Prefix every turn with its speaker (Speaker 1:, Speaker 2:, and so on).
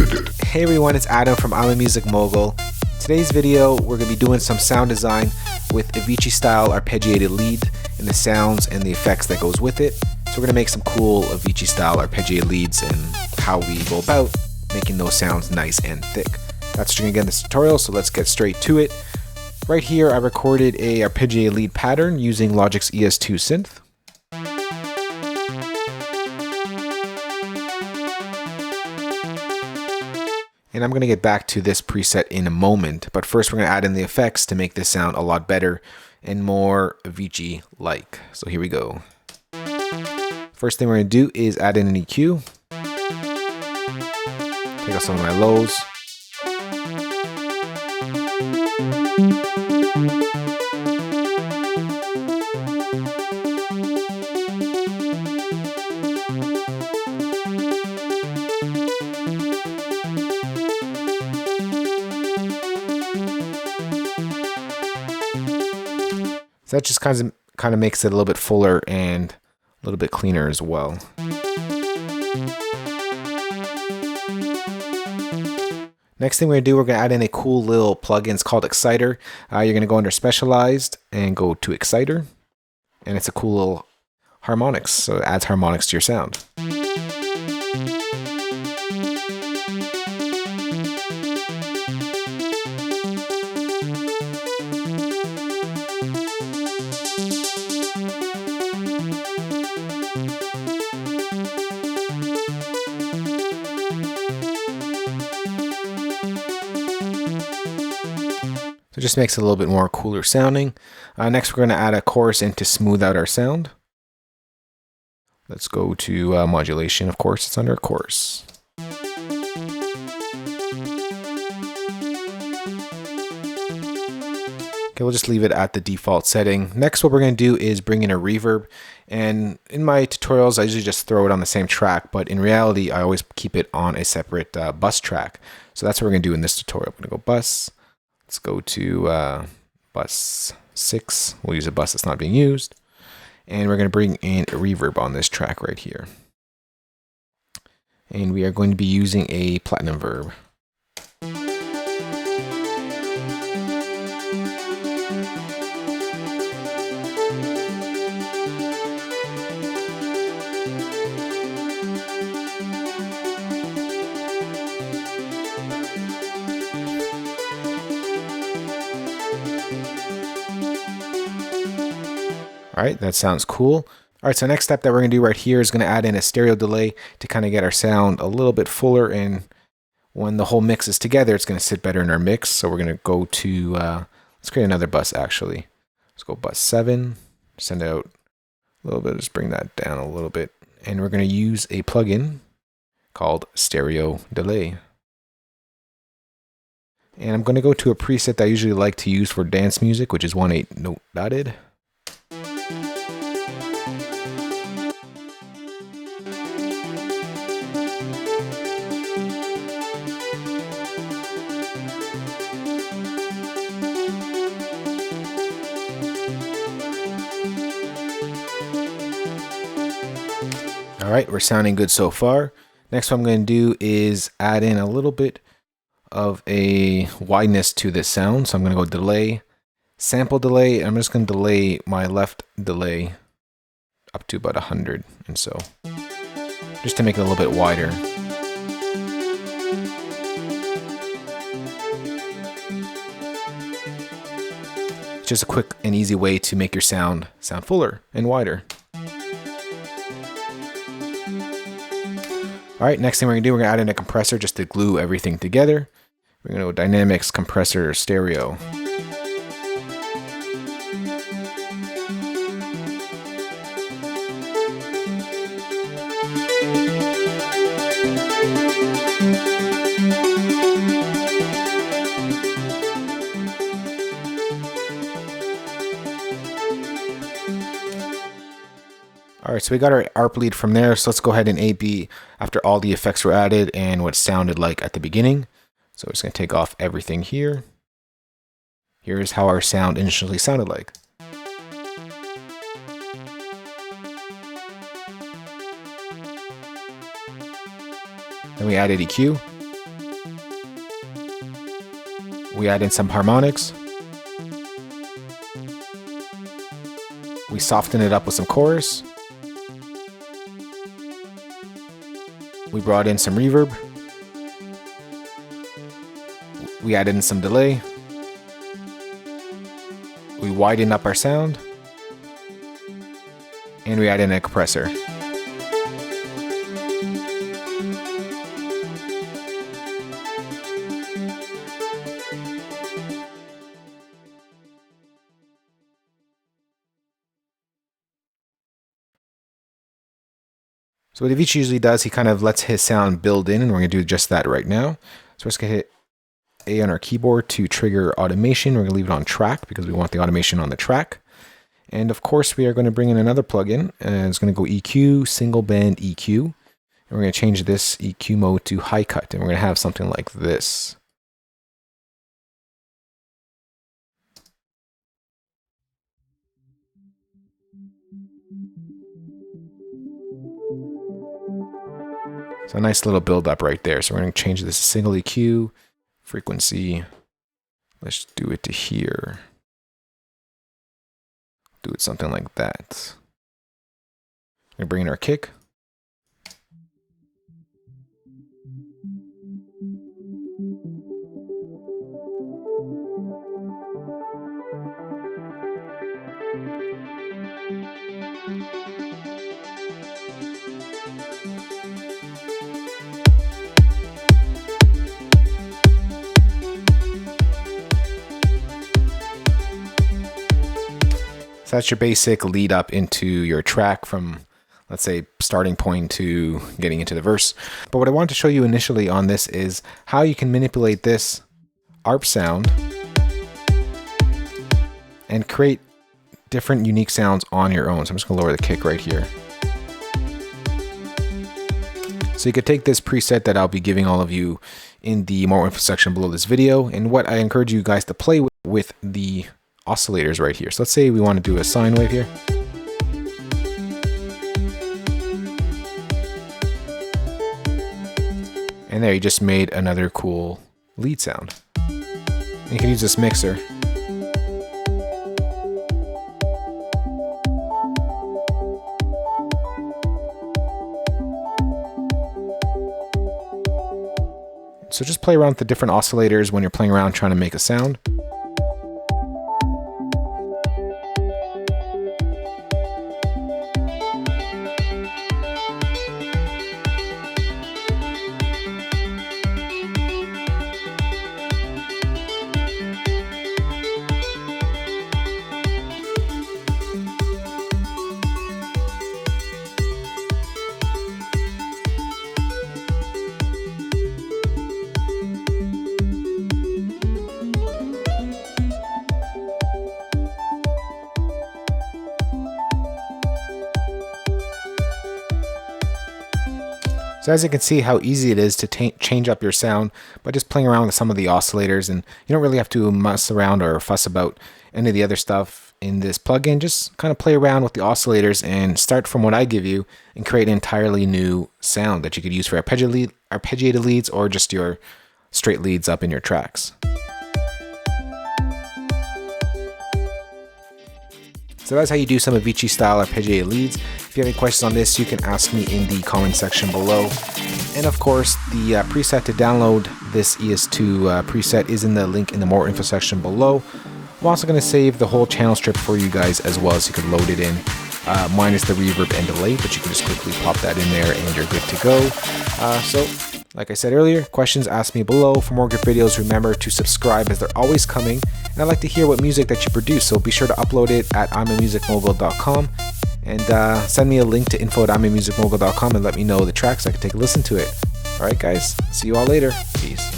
Speaker 1: Hey everyone, it's Adam from I'm a Music Mogul. Today's video, we're going to be doing some sound design with Avicii style arpeggiated lead and the sounds and the effects that goes with it. So we're going to make some cool Avicii style arpeggiated leads and how we go about making those sounds nice and thick. That's what you're going to get in this tutorial, so let's get straight to it. Right here, I recorded a arpeggiated lead pattern using Logic's ES2 synth. And I'm going to get back to this preset in a moment, but first we're going to add in the effects to make this sound a lot better and more Avicii-like. So here we go. First thing we're going to do is add in an EQ. Take out some of my lows. So that just kind of makes it a little bit fuller and a little bit cleaner as well. Next thing we're going to do, we're going to add in a cool little plugin. It's called Exciter. You're going to go under Specialized and go to Exciter. And it's a cool little harmonics, so it adds harmonics to your sound. So it just makes it a little bit more cooler sounding. Next, we're going to add a chorus in to smooth out our sound. Let's go to modulation. Of course, it's under chorus. Okay, we'll just leave it at the default setting. Next, what we're going to do is bring in a reverb. And in my tutorials, I usually just throw it on the same track, but in reality, I always keep it on a separate bus track. So that's what we're going to do in this tutorial. I'm going to go bus. Let's go to bus 6. We'll use a bus that's not being used. And we're going to bring in a reverb on this track right here. And we are going to be using a platinum verb. All right, that sounds cool. All right, so next step that we're going to do right here is going to add in a stereo delay to kind of get our sound a little bit fuller, and when the whole mix is together, it's going to sit better in our mix. So we're going to go to, let's create another bus actually. Let's go bus 7, send out a little bit, just bring that down a little bit. And we're going to use a plugin called stereo delay. And I'm going to go to a preset that I usually like to use for dance music, which is 1/8 note dotted. All right, we're sounding good so far. Next, what I'm going to do is add in a little bit of a wideness to this sound. So I'm going to go delay, sample delay. I'm just going to delay my left delay up to about 100. And so just to make it a little bit wider. It's just a quick and easy way to make your sound fuller and wider. All right, next thing we're going to do, we're going to add in a compressor just to glue everything together. We're going to go Dynamics, Compressor, Stereo. All right, so we got our Arp Lead from there. So let's go ahead and A/B after all the effects were added and what it sounded like at the beginning. So we're just going to take off everything here. Here's how our sound initially sounded like. Then we added EQ. We add in some harmonics. We soften it up with some chorus. We brought in some reverb. We add in some delay. We widen up our sound. And we add in a compressor. So what Avicii usually does, he kind of lets his sound build in, and we're going to do just that right now. So we're just going to hit A on our keyboard to trigger automation. We're going to leave it on track because we want the automation on the track. And of course, we are going to bring in another plugin, and it's going to go EQ, single band EQ. And we're going to change this EQ mode to high cut, and we're going to have something like this. So a nice little build up right there. So we're going to change this to single EQ, frequency. Let's do it to here. Do it something like that. We're going to bring in our kick. So that's your basic lead up into your track from, let's say, starting point to getting into the verse. But what I wanted to show you initially on this is how you can manipulate this ARP sound and create different unique sounds on your own. So I'm just gonna lower the kick right here. So you could take this preset that I'll be giving all of you in the more info section below this video, and what I encourage you guys to play with the oscillators right here. So let's say we want to do a sine wave here. And there, you just made another cool lead sound. And you can use this mixer. So just play around with the different oscillators when you're playing around trying to make a sound. So as you can see how easy it is to change up your sound by just playing around with some of the oscillators, and you don't really have to mess around or fuss about any of the other stuff in this plugin. Just kind of play around with the oscillators and start from what I give you and create an entirely new sound that you could use for arpeggiated leads or just your straight leads up in your tracks. So that's how you do some Avicii style arpeggiated leads. If you have any questions on this, you can ask me in the comment section below. And of course, the preset to download this ES2 preset is in the link in the more info section below. I'm also going to save the whole channel strip for you guys as well, so you can load it in, minus the reverb and delay, but you can just quickly pop that in there and you're good to go. So like I said earlier, questions, ask me below. For more good videos, remember to subscribe as they're always coming. And I'd like to hear what music that you produce, so be sure to upload it at imamusicmogul.com and send me a link to info@imamusicmogul.com and let me know the tracks so I can take a listen to it. Alright guys, see you all later. Peace.